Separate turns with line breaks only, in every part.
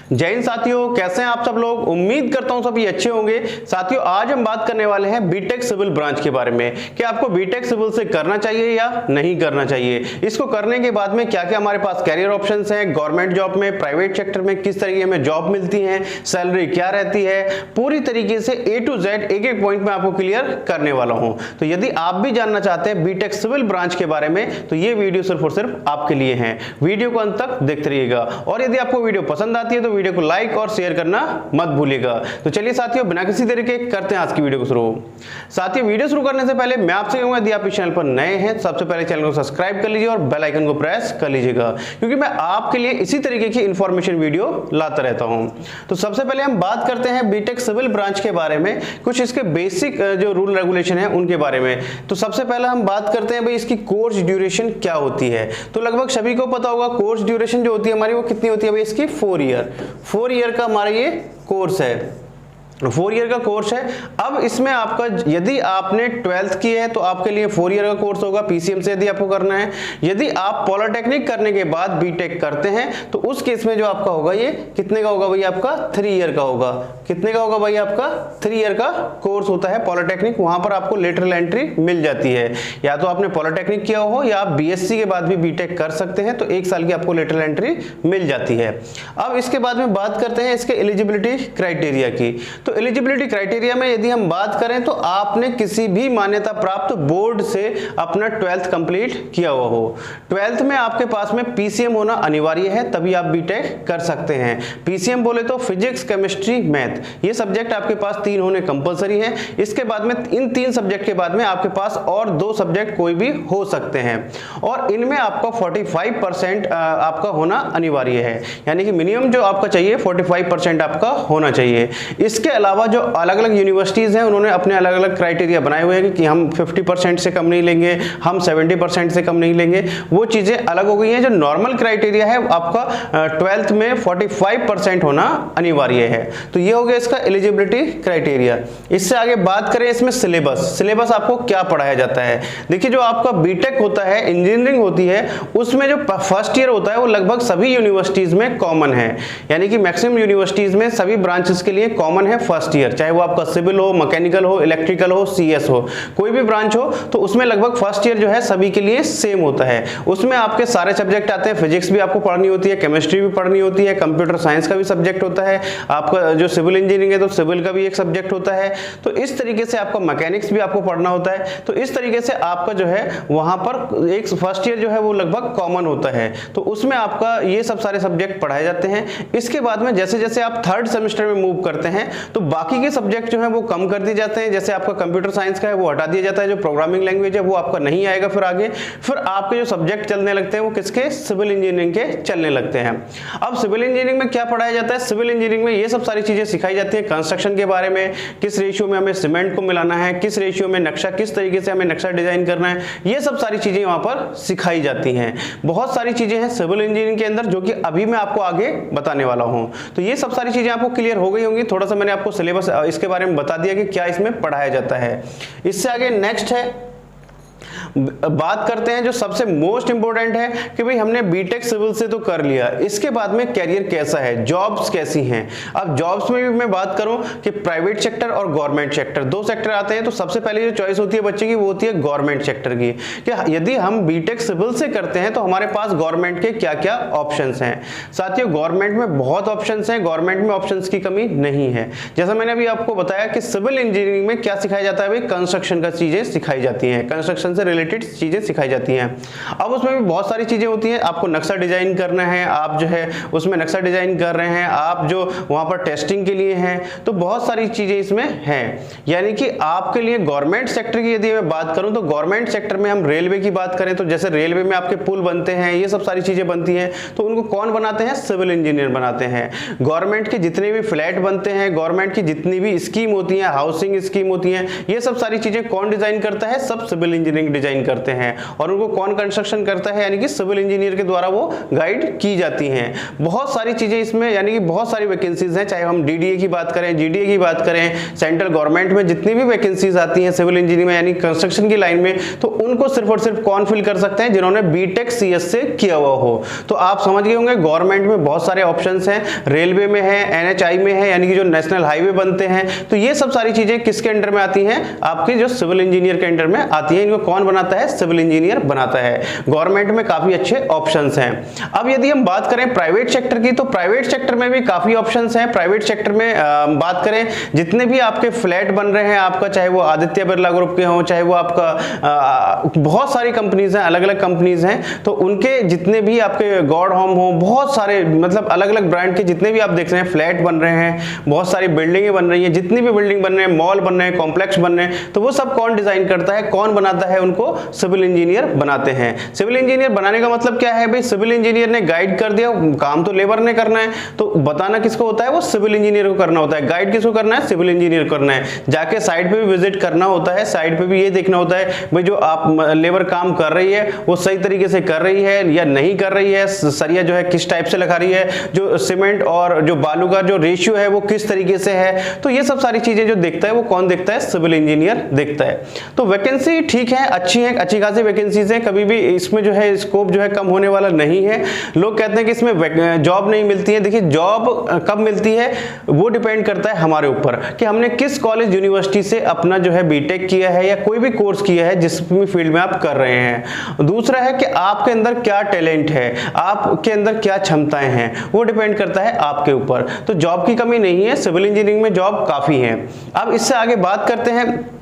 जय हिंद साथियों, कैसे हैं आप सब लोग। उम्मीद करता हूं सभी अच्छे होंगे। साथियों, आज हम बात करने वाले हैं बीटेक सिविल ब्रांच के बारे में कि आपको बीटेक सिविल से करना चाहिए या नहीं करना चाहिए। इसको करने के बाद में क्या क्या हमारे पास कैरियर ऑप्शंस हैं, गवर्नमेंट जॉब में, प्राइवेट सेक्टर में किस तरीके में जॉब मिलती है, सैलरी क्या रहती है, पूरी तरीके से A to Z एक एक पॉइंट में आपको क्लियर करने वाला हूं। तो यदि आप भी जानना चाहते हैं बीटेक सिविल ब्रांच के बारे में तो ये वीडियो सिर्फ और सिर्फ आपके लिए है। वीडियो को अंत तक देखते रहिएगा और यदि आपको वीडियो पसंद आती है तो वीडियो को लाइक और शेयर करना मत भूलिएगा। तो चलिए साथियों, बिना किसी देरी के करते हैं आज की वीडियो को शुरू। साथियों, वीडियो शुरू करने से पहले मैं आपसे कहूंगा, यदि आप इस चैनल पर नए हैं सबसे पहले चैनल को सब्सक्राइब कर लीजिए और बेल आइकन को प्रेस कर लीजिएगा, क्योंकि मैं आपके लिए इसी तरीके की इंफॉर्मेशन वीडियो लाता रहता हूं। तो सबसे पहले हम बात करते हैं बीटेक सिविल ब्रांच के बारे में, कुछ इसके बेसिक जो रूल रेगुलेशन है उनके बारे में। तो सबसे पहले हम बात करते हैं भाई इसकी कोर्स ड्यूरेशन क्या होती है। तो लगभग सभी को पता होगा कोर्स ड्यूरेशन जो होती है हमारी वो कितनी होती है भाई, इसकी 4 ईयर का हमारा ये कोर्स है। 4 ईयर का कोर्स है। अब इसमें आपका यदि आपने 12th की है तो आपके लिए 4 ईयर का कोर्स होगा, पीसीएम से यदि आपको करना है। यदि आप पॉलिटेक्निक करने के बाद बीटेक करते हैं तो उस केस में जो आपका होगा ये कितने का होगा भाई, आपका 3 ईयर का होगा। कितने का होगा भाई, आपका 3 ईयर का कोर्स होता है पॉलिटेक्निक। वहां पर आपको लेटरल एंट्री मिल जाती है, या तो आपने पॉलिटेक्निक किया हो या आप बीएससी के बाद भी बीटेक कर सकते हैं, तो 1 साल की आपको लेटरल एंट्री मिल जाती है। अब इसके बाद में बात करते हैं इसके एलिजिबिलिटी क्राइटेरिया की। तो एलिजिबिलिटी क्राइटेरिया में यदि हम बात करें तो आपने किसी भी मान्यता प्राप्त बोर्ड से अपना 12th कंप्लीट किया हुआ हो। 12th में आपके पास में पीसीएम होना अनिवार्य है, तभी आप बीटेक कर सकते हैं। पीसीएम बोले तो फिजिक्स, केमिस्ट्री, मैथ, ये सब्जेक्ट आपके पास 3 होने कंपलसरी है। इसके बाद में इन 3 सब्जेक्ट के बाद में आपके पास और 2 सब्जेक्ट कोई भी हो सकते हैं और इनमें आपका 45% आपका होना अनिवार्य है, यानी कि मिनिमम जो आपका चाहिए 45% आपका होना चाहिए। इसके अलावा जो अलग अलग यूनिवर्सिटीज हैं उन्होंने अपने अलग अलग क्राइटेरिया बनाए हुए हैं कि हम 50% से कम नहीं लेंगे, हम 70% से कम नहीं लेंगे। वो चीजें अलग हो गई हैं। जो नॉर्मल क्राइटेरिया है आपका 12th में 45% होना अनिवार्य है। तो ये हो गया इसका एलिजिबिलिटी क्राइटेरिया। इससे आगे बात करें इसमें सिलेबस आपको क्या पढ़ाया जाता है। देखिए, जो आपका बीटेक होता है, इंजीनियरिंग होती है, उसमें जो फर्स्ट ईयर होता है वो लगभग सभी यूनिवर्सिटीज में कॉमन है, यानी कि मैक्सिमम यूनिवर्सिटीज में सभी ब्रांचेस के लिए कॉमन है फर्स्ट ईयर। चाहे वो आपका सिविल हो, मैकेनिकल हो, इलेक्ट्रिकल हो, सीएस हो, कोई भी ब्रांच हो, तो उसमें लगभग फर्स्ट ईयर जो है सभी के लिए सेम होता है। उसमें आपके सारे सब्जेक्ट आते हैं। फिजिक्स भी आपको पढ़नी होती है, केमिस्ट्री भी पढ़नी होती है, कंप्यूटर साइंस का भी सब्जेक्ट होता है, आपका जो सिविल इंजीनियरिंग है तो सिविल का भी एक सब्जेक्ट होता है। तो इस तरीके से आपका मैकेनिक्स भी आपको पढ़ना होता है। तो इस तरीके से आपका जो है वहां पर एक फर्स्ट ईयर जो है वो लगभग कॉमन होता है। तो उसमें आपका ये सब सारे सब्जेक्ट पढ़ाए जाते हैं। इसके बाद में जैसे जैसे आप 3rd सेमेस्टर में मूव करते हैं तो बाकी के सब्जेक्ट जो है वो कम कर दिए जाते हैं। जैसे आपका कंप्यूटर साइंस का है वो हटा दिया जाता है, जो प्रोग्रामिंग लैंग्वेज है वो आपका नहीं आएगा फिर आगे। फिर आपके जो सब्जेक्ट चलने लगते हैं वो किसके, सिविल इंजीनियरिंग के चलने लगते हैं। अब सिविल इंजीनियरिंग में क्या पढ़ाया जाता है, सिविल इंजीनियरिंग में ये सब सारी चीजें सिखाई जाती है। कंस्ट्रक्शन के बारे में, किस रेशियो में हमें सीमेंट को मिलाना है, किस रेशियो में नक्शा, किस तरीके से हमें नक्शा डिजाइन करना है, ये सब सारी चीजें वहां पर सिखाई जाती हैं। बहुत सारी चीजें हैं सिविल इंजीनियरिंग के अंदर जो कि अभी मैं आपको आगे बताने वाला हूं। तो ये सब सारी चीजें आपको क्लियर हो गई होंगी। थोड़ा सा मैंने आपको सिलेबस इसके बारे में बता दिया कि क्या इसमें पढ़ाया जाता है। इससे आगे नेक्स्ट है, बात करते हैं जो सबसे मोस्ट इंपॉर्टेंट है कि भाई हमने बीटेक सिविल से तो कर लिया, इसके बाद में कैरियर कैसा है, जॉब्स कैसी हैं। अब जॉब्स में भी मैं बात करूं कि प्राइवेट सेक्टर और गवर्नमेंट सेक्टर, 2 सेक्टर आते हैं। तो सबसे पहले जो चॉइस होती है बच्चे की वो होती है गवर्नमेंट सेक्टर की, कि यदि हम बीटेक सिविल से करते हैं तो हमारे पास गवर्नमेंट के क्या क्या ऑप्शंस हैं। साथियों, गवर्नमेंट में बहुत ऑप्शंस हैं, गवर्नमेंट में ऑप्शंस की कमी नहीं है। जैसा मैंने अभी आपको बताया कि सिविल इंजीनियरिंग में क्या सिखाया जाता है भाई, कंस्ट्रक्शन का चीजें सिखाई जाती हैं, कंस्ट्रक्शन से रिलेटेड चीजें सिखाई जाती हैं। अब उसमें भी बहुत सारी चीजें होती हैं। आपको नक्शा डिजाइन करना है, आप जो है उसमें नक्शा डिजाइन कर रहे हैं, आप जो वहां पर टेस्टिंग के लिए हैं, तो बहुत सारी चीजें इसमें हैं। यानी कि आपके लिए गवर्नमेंट सेक्टर की यदि मैं बात करूं तो गवर्नमेंट सेक्टर में हम रेलवे की बात करें तो जैसे रेलवे में आपके पुल बनते हैं, ये सब सारी चीजें बनती हैं, तो उनको कौन बनाते हैं, सिविल इंजीनियर बनाते हैं। गवर्नमेंट के जितने भी फ्लैट बनते हैं, गवर्नमेंट की जितनी भी स्कीम होती है, हाउसिंग स्कीम होती है, ये सब सारी चीजें कौन डिजाइन करता है, सब सिविल इंजीनियरिंग डिजाइन डिजाइन करते हैं और उनको कौन कंस्ट्रक्शन करता है, यानी कि सिविल इंजीनियर के द्वारा वो गाइड की जाती हैं। बहुत सारी चीजें इसमें, यानी कि बहुत सारी वैकेंसीज हैं, चाहे हम डीडीए की बात करें, जीडीए की बात करें, सेंट्रल गवर्नमेंट में जितनी भी वैकेंसीज आती हैं सिविल इंजीनियरिंग में यानी कंस्ट्रक्शन की लाइन में, तो उनको सिर्फ और सिर्फ कौन फिल कर सकते हैं, जिन्होंने बीटेक सीएस से किया हुआ हो। तो आप समझ गए होंगे गवर्नमेंट में बहुत सारे ऑप्शंस हैं, रेलवे में है, एनएचआई में है, यानी कि जो नेशनल हाईवे बनते हैं, तो ये सब सारी चीजें किसके अंडर में आती हैं, आपके जो सिविल इंजीनियर के अंडर में आती है। इनको कौन बनाता है, सिविल इंजीनियर बनाता है। गवर्नमेंट में काफी अच्छे ऑप्शंस हैं। अब यदि हम बात करें प्राइवेट सेक्टर की, तो प्राइवेट सेक्टर में भी काफी ऑप्शंस हैं। प्राइवेट सेक्टर में बात करें, जितने भी आपके फ्लैट बन रहे हैं आपका, चाहे वो आदित्य बिरला ग्रुप के हों, चाहे वो आपका बहुत सारी कंपनीज हैं, अलग अलग कंपनीज हैं, तो उनके जितने भी आपके गॉड होम हो, बहुत सारे मतलब अलग अलग ब्रांड के जितने भी आप देख रहे हैं फ्लैट बन रहे हैं, बहुत सारी बिल्डिंगें बन रही हैं, जितनी भी बिल्डिंग बन रहे हैं, मॉल बन रहे हैं, कॉम्प्लेक्स बन रहे हैं, तो वो सब कौन डिजाइन करता है, कौन बनाता है, उनको सिविल इंजीनियर बनाते हैं। सिविल इंजीनियर बनाने का मतलब क्या है भाई, सिविल इंजीनियर ने गाइड कर दिया, काम तो लेबर ने करना है, तो बताना किसको होता है, वो सिविल इंजीनियर को करना होता है। गाइड किसको करना है, सिविल इंजीनियर करना है। जाके साइट पे भी विजिट करना होता है, साइट पे भी ये देखना होता है भाई जो आप लेबर काम कर रही है वो सही तरीके से कर रही है या नहीं कर रही है, सरिया जो है किस टाइप से लगा रही है, जो सीमेंट और जो बालू का जो रेशियो है वो किस तरीके से है, तो ये सब सारी चीजें जो देखता है वो कौन देखता है, सिविल इंजीनियर देखता है। तो वैकेंसी ठीक है, अच्छी खासी वैकेंसीज हैं, कभी भी इसमें जो है स्कोप जो है कम होने वाला नहीं है। लोग कहते हैं कि इसमें जॉब नहीं मिलती है, देखिए जॉब कब मिलती है वो डिपेंड करता है हमारे ऊपर कि हमने किस कॉलेज यूनिवर्सिटी से अपना जो है बीटेक किया है या कोई भी कोर्स किया है जिस भी फील्ड में आप कर रहे हैं। दूसरा है कि आपके अंदर क्या टैलेंट है, आपके अंदर क्या क्षमताएं हैं, वो डिपेंड करता है आपके ऊपर। तो जॉब की कमी नहीं है, सिविल इंजीनियरिंग में जॉब काफी है। अब इससे आगे बात करते हैं,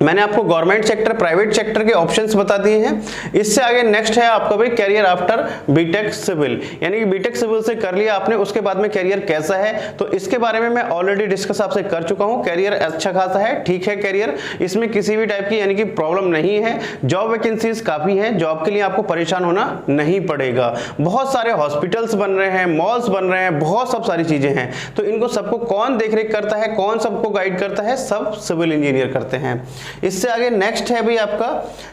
मैंने आपको गवर्नमेंट सेक्टर, प्राइवेट सेक्टर के ऑप्शंस बता दिए हैं। इससे आगे नेक्स्ट है आपका भाई कैरियर आफ्टर बीटेक सिविल, यानी कि बीटेक सिविल से कर लिया आपने, उसके बाद में कैरियर कैसा है, तो इसके बारे में मैं ऑलरेडी डिस्कस आपसे कर चुका हूं। कैरियर अच्छा खासा है, ठीक है कैरियर, इसमें किसी भी टाइप की यानी कि प्रॉब्लम नहीं है। जॉब वैकेंसीज काफी है, जॉब के लिए आपको परेशान होना नहीं पड़ेगा। बहुत सारे हॉस्पिटल्स बन रहे हैं, मॉल्स बन रहे हैं, बहुत सब सारी चीजें हैं, तो इनको सबको कौन देखरेख करता है, कौन सबको गाइड करता है, सब सिविल इंजीनियर करते हैं। इससे आगे नेक्स्ट है भी आपका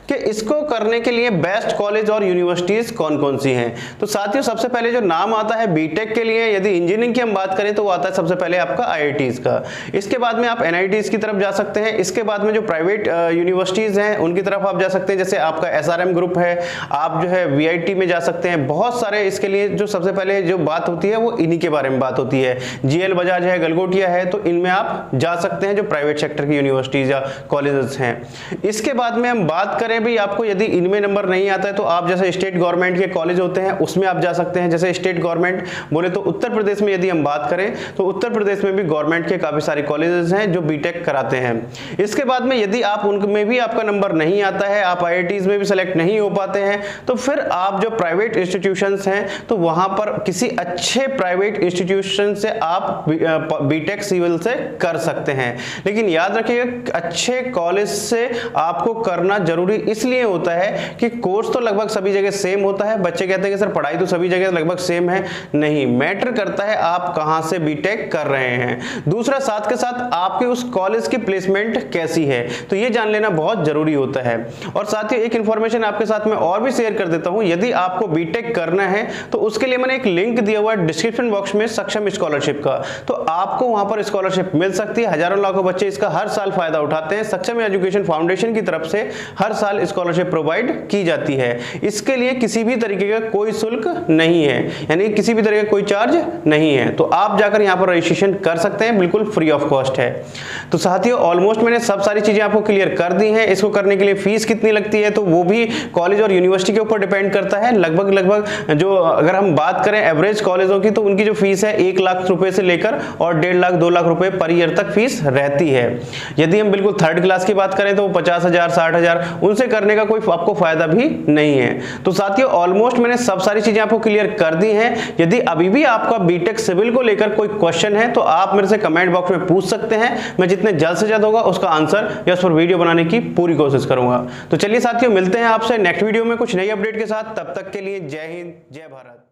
कि इसको करने के लिए बेस्ट कॉलेज और यूनिवर्सिटीज कौन कौन सी हैं। तो साथियों सबसे पहले जो नाम आता है बीटेक के लिए, यदि इंजीनियरिंग की हम बात करें तो वो आता है सबसे पहले आपका आईआईटीज का। इसके बाद में आप एनआईटीज की तरफ जा सकते हैं। इसके बाद में जो प्राइवेट यूनिवर्सिटीज हैं उनकी तरफ आप जा सकते हैं, जैसे आपका एसआरएम ग्रुप है, आप जो है वीआईटी में जा सकते हैं। बहुत सारे इसके लिए जो सबसे पहले जो बात होती है वो इन्हीं के बारे में बात होती है। जीएल बजाज है, गलगोटिया है, तो इनमें आप जा सकते हैं जो प्राइवेट सेक्टर की यूनिवर्सिटीज या कॉलेजेस हैं। इसके बाद में हम बात करें भी, आपको यदि इनमें नंबर नहीं आता है तो आप जैसे स्टेट गवर्नमेंट के कॉलेज होते हैं उसमें आप जा सकते हैं। जैसे स्टेट गवर्नमेंट बोले तो उत्तर प्रदेश में यदि हम बात करें तो उत्तर प्रदेश में भी गवर्नमेंट के काफी सारे कॉलेजेस हैं जो बीटेक कराते हैं। इसके बाद में यदि आप उनमें भी आपका नंबर नहीं आता है, आप आईआईटीज में भी सेलेक्ट नहीं हो पाते हैं, तो फिर आप जो प्राइवेट इंस्टीट्यूशंस हैं तो वहां पर किसी अच्छे प्राइवेट इंस्टीट्यूशन से आप बीटेक सिविल से कर सकते हैं। लेकिन याद रखिएगा अच्छे कॉलेज से आपको करना जरूरी इसलिए होता है कि कोर्स तो लगभग सभी जगह सेम होता है। बच्चे कहते हैं कि सर पढ़ाई तो सभी जगह लगभग सेम है, नहीं, मैटर करता है आप कहां से बीटेक कर रहे हैं। दूसरा साथ के साथ आपके उस कॉलेज की प्लेसमेंट कैसी है, तो ये जान लेना बहुत जरूरी होता है। और साथ ही एक इंफॉर्मेशन आपके साथ में और भी शेयर कर देता हूं, यदि आपको बीटेक करना है तो उसके लिए मैंने एक लिंक दिया हुआ है डिस्क्रिप्शन बॉक्स में सक्षम स्कॉलरशिप का, तो आपको वहां पर स्कॉलरशिप मिल सकती है। हजारों लाखों बच्चे इसका हर साल फायदा उठाते हैं। सक्षम एजुकेशन फाउंडेशन की तरफ से हर साल स्कॉलरशिप प्रोवाइड की जाती है। इसके लिए किसी भी तरीके का कोई शुल्क नहीं है, यानी किसी भी तरह का कोई चार्ज नहीं है, तो आप जाकर यहां पर रजिस्ट्रेशन कर सकते हैं, बिल्कुल फ्री ऑफ कॉस्ट है। तो साथियों ऑलमोस्ट मैंने सब सारी चीजें आपको क्लियर कर दी हैं। इसको करने के लिए फीस कितनी लगती है तो वो भी कॉलेज और यूनिवर्सिटी के ऊपर डिपेंड करता है। लगभग जो अगर हम बात करें एवरेज कॉलेजों की तो उनकी जो फीस है 1 लाख रुपए से लेकर और 1.5 लाख 2 लाख रुपए पर ईयर तक फीस रहती है। यदि हम बिल्कुल थर्ड क्लास की बात करें तो 50,000 60,000 उनसे करने का कोई आपको फायदा भी नहीं है। तो साथियों ऑलमोस्ट मैंने सब सारी चीजें आपको क्लियर कर दी हैं। यदि अभी भी आपका बीटेक सिविल को लेकर कोई क्वेश्चन है तो आप मेरे से कमेंट बॉक्स में पूछ सकते हैं, मैं जितने जल्द से जल्द होगा उसका आंसर या उस पर वीडियो बनाने की पूरी कोशिश करूंगा। तो चलिए साथियों मिलते हैं आपसे नेक्स्ट वीडियो में कुछ नई अपडेट के साथ, तब तक के लिए जय हिंद जय भारत।